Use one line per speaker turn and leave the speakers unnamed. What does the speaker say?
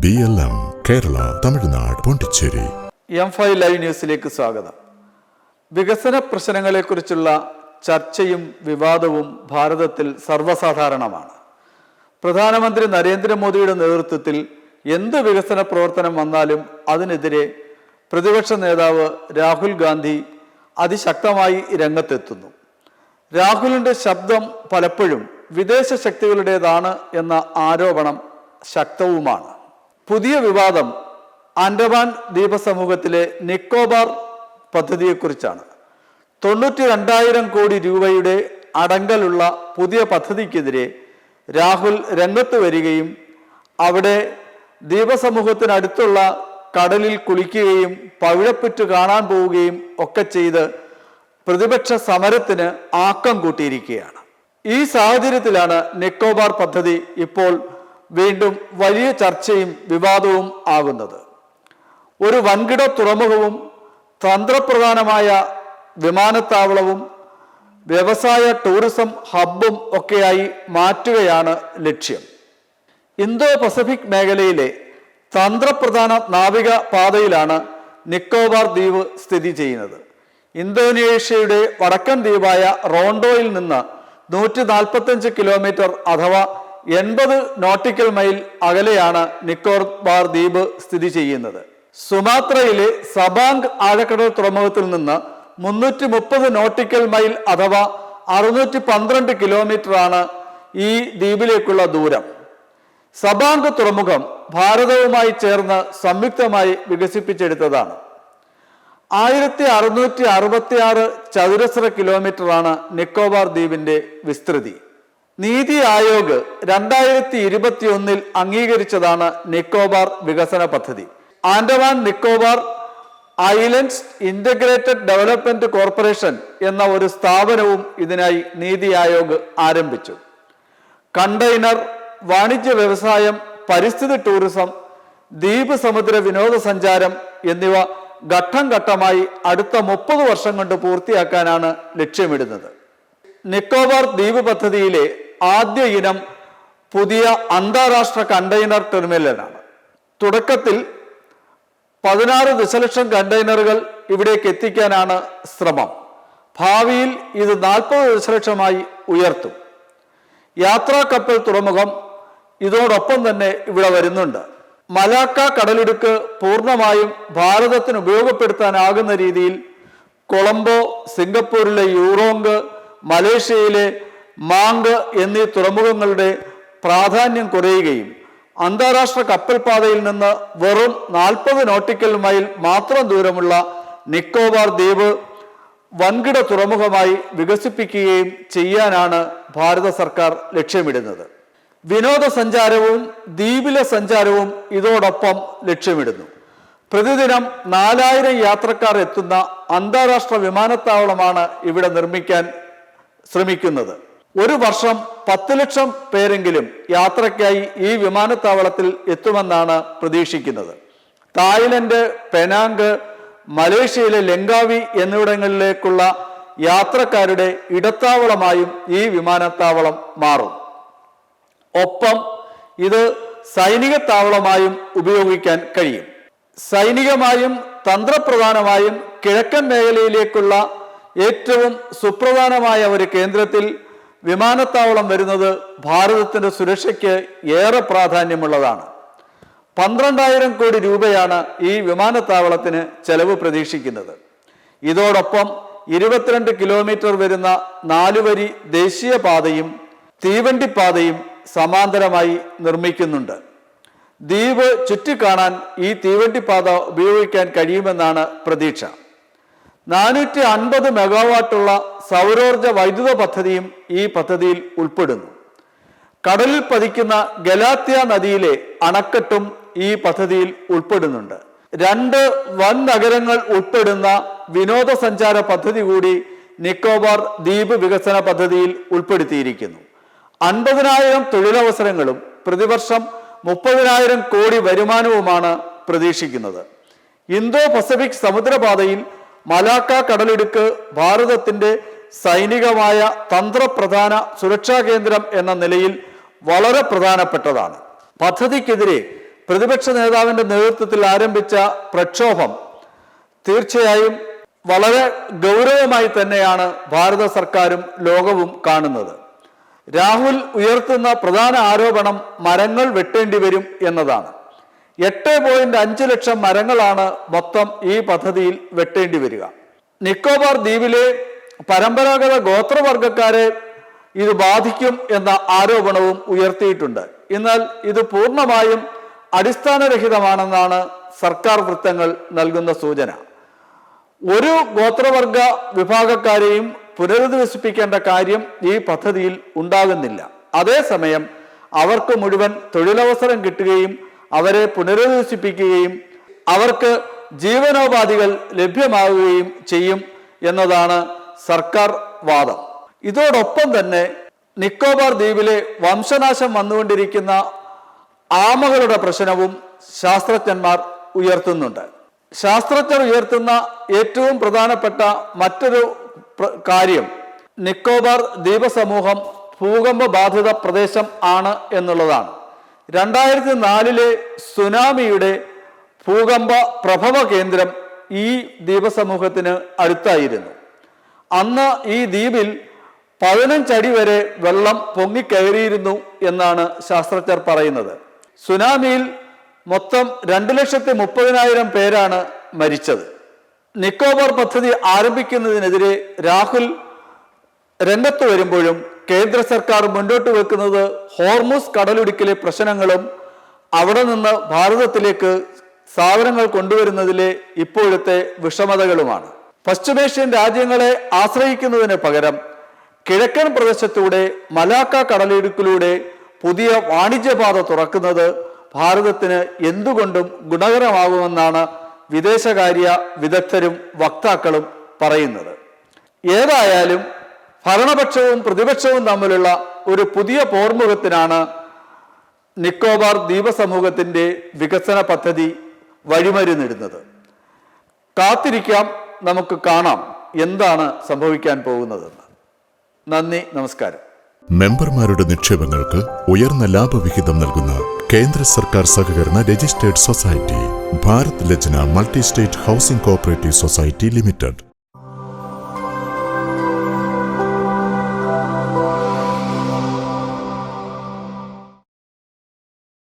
BLM Kerala Tamil Nadu Pondicherry.
M5 live ന്യൂസിലേക്ക് സ്വാഗതം. വികസന പ്രശ്നങ്ങളെക്കുറിച്ചുള്ള ചർച്ചയും വിവാദവും ഭാരതത്തിൽ സർവ്വസാധാരണമാണ്. പ്രധാനമന്ത്രി നരേന്ദ്രമോദിയുടെ നേതൃത്വത്തിൽ എന്ത് വികസന പ്രവർത്തനം വന്നാലും അതിനെതിരെ പ്രതിപക്ഷ നേതാവ് രാഹുൽ ഗാന്ധി അതിശക്തമായി രംഗത്തെത്തുന്നു. രാഹുലിന്റെ ശബ്ദം പലപ്പോഴും വിദേശ ശക്തികളുടേതാണ് എന്ന ആരോപണം ശക്തവുമാണ്. പുതിയ വിവാദം ആൻഡമാൻ ദ്വീപസമൂഹത്തിലെ നിക്കോബാർ പദ്ധതിയെക്കുറിച്ചാണ്. 92,000 കോടി രൂപയുടെ അടങ്കലുള്ള പുതിയ പദ്ധതിക്കെതിരെ രാഹുൽ രംഗത്ത് വരികയും അവിടെ ദ്വീപസമൂഹത്തിനടുത്തുള്ള കടലിൽ കുളിക്കുകയും പവിഴപ്പുറ്റ് കാണാൻ പോവുകയും ഒക്കെ ചെയ്ത് പ്രതിപക്ഷ സമരത്തിന് ആക്കം കൂട്ടിയിരിക്കുകയാണ്. ഈ സാഹചര്യത്തിലാണ് നിക്കോബാർ പദ്ധതി ഇപ്പോൾ വീണ്ടും വലിയ ചർച്ചയും വിവാദവും ആകുന്നത്. ഒരു വൻകിട തുറമുഖവും തന്ത്രപ്രധാനമായ വിമാനത്താവളവും വ്യവസായ ടൂറിസം ഹബ്ബും ഒക്കെയായി മാറ്റുകയാണ് ലക്ഷ്യം. ഇന്തോ പസഫിക് മേഖലയിലെ തന്ത്രപ്രധാന നാവിക പാതയിലാണ് നിക്കോബാർ ദ്വീപ് സ്ഥിതി ചെയ്യുന്നത്. ഇന്തോനേഷ്യയുടെ വടക്കൻ ദ്വീപായ റോണ്ടോയിൽ നിന്ന് 145 കിലോമീറ്റർ അഥവാ 80 നോട്ടിക്കൽ മൈൽ അകലെയാണ് നിക്കോബാർ ദ്വീപ് സ്ഥിതി ചെയ്യുന്നത്. സുമാത്രയിലെ സബാങ് ആഴക്കടൽ തുറമുഖത്തിൽ നിന്ന് 330 നോട്ടിക്കൽ മൈൽ അഥവാ 612 കിലോമീറ്റർ ആണ് ഈ ദ്വീപിലേക്കുള്ള ദൂരം. സബാങ് തുറമുഖം ഭാരതവുമായി ചേർന്ന് സംയുക്തമായി വികസിപ്പിച്ചെടുത്തതാണ്. 1666 ചതുരശ്ര കിലോമീറ്ററാണ് നിക്കോബാർ ദ്വീപിന്റെ വിസ്തൃതി. നീതി ആയോഗ് 2021 അംഗീകരിച്ചതാണ് നിക്കോബാർ വികസന പദ്ധതി. Andaman Nicobar islands integrated development corporation എന്ന ഒരു സ്ഥാപനവും ഇതിനായി നീതി ആയോഗ് ആരംഭിച്ചു. കണ്ടെയ്നർ, വാണിജ്യ വ്യവസായം, പരിസ്ഥിതി ടൂറിസം, ദ്വീപ് സമുദ്ര വിനോദസഞ്ചാരം എന്നിവ ഘട്ടം ഘട്ടമായി അടുത്ത 30 വർഷം കൊണ്ട് പൂർത്തിയാക്കാനാണ് ലക്ഷ്യമിടുന്നത്. നിക്കോബാർ ദ്വീപ് പദ്ധതിയിലെ ആദ്യ ഇനം പുതിയ അന്താരാഷ്ട്ര കണ്ടെയ്നർ ടെർമിനലാണ്. തുടക്കത്തിൽ 16 ദശലക്ഷം കണ്ടെയ്നറുകൾ ഇവിടേക്ക് എത്തിക്കാനാണ് ശ്രമം. ഭാവിയിൽ ഇത് 40 ദശലക്ഷമായി ഉയർത്തും. യാത്രാ കപ്പൽ തുറമുഖം ഇതോടൊപ്പം തന്നെ ഇവിടെ വരുന്നുണ്ട്. മലാക്ക കടലിടുക്ക് പൂർണ്ണമായും ഭാരതത്തിന് ഉപയോഗപ്പെടുത്താനാകുന്ന രീതിയിൽ കൊളംബോ, സിംഗപ്പൂരിലെ യൂറോങ്, മലേഷ്യയിലെ മാങ്ക് എന്നീ തുറമുഖങ്ങളുടെ പ്രാധാന്യം കുറയുകയും അന്താരാഷ്ട്ര കപ്പൽപാതയിൽ നിന്ന് വെറും 40 നോട്ടിക്കൽ മൈൽ മാത്രം ദൂരമുള്ള നിക്കോബാർ ദ്വീപ് വൻകിട തുറമുഖമായി വികസിപ്പിക്കുകയും ചെയ്യാനാണ് ഭാരത സർക്കാർ ലക്ഷ്യമിടുന്നത്. വിനോദസഞ്ചാരവും ദ്വീപിലെ സഞ്ചാരവും ഇതോടൊപ്പം ലക്ഷ്യമിടുന്നു. പ്രതിദിനം 4000 യാത്രക്കാർ എത്തുന്ന അന്താരാഷ്ട്ര വിമാനത്താവളമാണ് ഇവിടെ നിർമ്മിക്കാൻ ശ്രമിക്കുന്നത്. ഒരു വർഷം 10 ലക്ഷം പേരെങ്കിലും യാത്രയ്ക്കായി ഈ വിമാനത്താവളത്തിൽ എത്തുമെന്നാണ് പ്രതീക്ഷിക്കുന്നത്. തായ്ലൻഡ്, പെനാങ്, മലേഷ്യയിലെ ലങ്കാവി എന്നിവിടങ്ങളിലേക്കുള്ള യാത്രക്കാരുടെ ഇടത്താവളമായും ഈ വിമാനത്താവളം മാറും. ഒപ്പം ഇത് സൈനിക താവളമായും ഉപയോഗിക്കാൻ കഴിയും. സൈനികമായും തന്ത്രപ്രധാനമായും കിഴക്കൻ മേഖലയിലേക്കുള്ള ഏറ്റവും സുപ്രധാനമായ ഒരു കേന്ദ്രത്തിൽ വിമാനത്താവളം വരുന്നത് ഭാരതത്തിന്റെ സുരക്ഷയ്ക്ക് ഏറെ പ്രാധാന്യമുള്ളതാണ്. 12,000 കോടി രൂപയാണ് ഈ വിമാനത്താവളത്തിന് ചെലവ് പ്രതീക്ഷിക്കുന്നത്. ഇതോടൊപ്പം 22 കിലോമീറ്റർ വരുന്ന 4 വരി ദേശീയപാതയും തീവണ്ടിപ്പാതയും സമാന്തരമായി നിർമ്മിക്കുന്നുണ്ട്. ദ്വീപ് ചുറ്റിക്കാണാൻ ഈ തീവണ്ടിപ്പാത ഉപയോഗിക്കാൻ കഴിയുമെന്നാണ് പ്രതീക്ഷ. 450 മെഗാവാട്ടുള്ള സൗരോർജ വൈദ്യുത പദ്ധതിയും ഈ പദ്ധതിയിൽ ഉൾപ്പെടുന്നു. കടലിൽ പതിക്കുന്ന ഗലാത്യ നദിയിലെ അണക്കെട്ടും ഈ പദ്ധതിയിൽ ഉൾപ്പെടുന്നുണ്ട്. 2 വൻ നഗരങ്ങൾ ഉൾപ്പെടുന്ന വിനോദസഞ്ചാര പദ്ധതി കൂടി നിക്കോബാർ ദ്വീപ് വികസന പദ്ധതിയിൽ ഉൾപ്പെടുത്തിയിരിക്കുന്നു. 50,000 തൊഴിലവസരങ്ങളും പ്രതിവർഷം 30,000 കോടി വരുമാനവുമാണ് പ്രതീക്ഷിക്കുന്നത്. ഇന്തോ പസഫിക് സമുദ്രപാതയിൽ മലാക്ക കടലിടുക്ക് ഭാരതത്തിന്റെ സൈനികമായ തന്ത്രപ്രധാന സുരക്ഷാ കേന്ദ്രം എന്ന നിലയിൽ വളരെ പ്രധാനപ്പെട്ടതാണ്. പദ്ധതിക്കെതിരെ പ്രതിപക്ഷ നേതാവിന്റെ നേതൃത്വത്തിൽ ആരംഭിച്ച പ്രക്ഷോഭം തീർച്ചയായും വളരെ ഗൗരവമായി തന്നെയാണ് ഭാരത സർക്കാരും ലോകവും കാണുന്നത്. രാഹുൽ ഉയർത്തുന്ന പ്രധാന ആരോപണം മരങ്ങൾ വെട്ടേണ്ടി വരും എന്നതാണ്. 8.5 ലക്ഷം മരങ്ങളാണ് മൊത്തം ഈ പദ്ധതിയിൽ വെട്ടേണ്ടി വരിക. നിക്കോബാർ ദ്വീപിലെ പരമ്പരാഗത ഗോത്രവർഗക്കാരെ ഇത് ബാധിക്കും എന്ന ആരോപണവും ഉയർത്തിയിട്ടുണ്ട്. എന്നാൽ ഇത് പൂർണ്ണമായും അടിസ്ഥാനരഹിതമാണെന്നാണ് സർക്കാർ വൃത്തങ്ങൾ നൽകുന്ന സൂചന. ഒരു ഗോത്രവർഗ വിഭാഗക്കാരെയും പുനരധിവസിപ്പിക്കേണ്ട കാര്യം ഈ പദ്ധതിയിൽ ഉണ്ടാകുന്നില്ല. അതേസമയം അവർക്ക് മുഴുവൻ തൊഴിലവസരം കിട്ടുകയും അവരെ പുനരധിവസിപ്പിക്കുകയും അവർക്ക് ജീവനോപാധികൾ ലഭ്യമാവുകയും ചെയ്യും എന്നതാണ് സർക്കാർ വാദം. ഇതോടൊപ്പം തന്നെ നിക്കോബാർ ദ്വീപിലെ വംശനാശം വന്നുകൊണ്ടിരിക്കുന്ന ആമകളുടെ പ്രശ്നവും ശാസ്ത്രജ്ഞന്മാർ ഉയർത്തുന്നുണ്ട്. ശാസ്ത്രജ്ഞർ ഉയർത്തുന്ന ഏറ്റവും പ്രധാനപ്പെട്ട മറ്റൊരു കാര്യം നിക്കോബാർ ദ്വീപ സമൂഹം ഭൂകമ്പ ബാധിത പ്രദേശം ആണ് എന്നുള്ളതാണ്. 2004 സുനാമിയുടെ ഭൂകമ്പ പ്രഭവ കേന്ദ്രം ഈ ദ്വീപസമൂഹത്തിന് അടുത്തായിരുന്നു. അന്ന് ഈ ദ്വീപിൽ 15 അടി വരെ വെള്ളം പൊങ്ങിക്കയറിയിരുന്നു എന്നാണ് ശാസ്ത്രജ്ഞർ പറയുന്നത്. സുനാമിയിൽ മൊത്തം 2,30,000 പേരാണ് മരിച്ചത്. നിക്കോബാർ പദ്ധതി ആരംഭിക്കുന്നതിനെതിരെ രാഹുൽ രംഗത്ത് വരുമ്പോഴും കേന്ദ്ര സർക്കാർ മുന്നോട്ട് വെക്കുന്നത് ഹോർമുസ് കടലിടുക്കിലെ പ്രശ്നങ്ങളും അവിടെ നിന്ന് ഭാരതത്തിലേക്ക് സാധനങ്ങൾ കൊണ്ടുവരുന്നതിലെ ഇപ്പോഴത്തെ വിഷമതകളുമാണ്. പശ്ചിമേഷ്യൻ രാജ്യങ്ങളെ ആശ്രയിക്കുന്നതിന് പകരം കിഴക്കൻ പ്രദേശത്തൂടെ മലാക്ക കടലിടുക്കിലൂടെ പുതിയ വാണിജ്യപാത തുറക്കുന്നത് ഭാരതത്തിന് എന്തുകൊണ്ടും ഗുണകരമാകുമെന്നാണ് വിദേശകാര്യ വിദഗ്ധരും വക്താക്കളും പറയുന്നത്. ഏതായാലും ഭരണപക്ഷവും പ്രതിപക്ഷവും തമ്മിലുള്ള ഒരു പുതിയ പോർമുഖത്തിനാണ് നിക്കോബാർ ദ്വീപ സമൂഹത്തിന്റെ വികസന പദ്ധതി വഴിമരുന്നിടുന്നത്. കാത്തിരിക്കാം, നമുക്ക് കാണാം എന്താണ് സംഭവിക്കാൻ പോകുന്നതെന്ന്. നന്ദി, നമസ്കാരം.
മെമ്പർമാരുടെ നിക്ഷേപങ്ങൾക്ക് ഉയർന്ന ലാഭവിഹിതം നൽകുന്ന കേന്ദ്ര സർക്കാർ സഹകരണ registered society Bharat Lajna multi state housing cooperative society limited.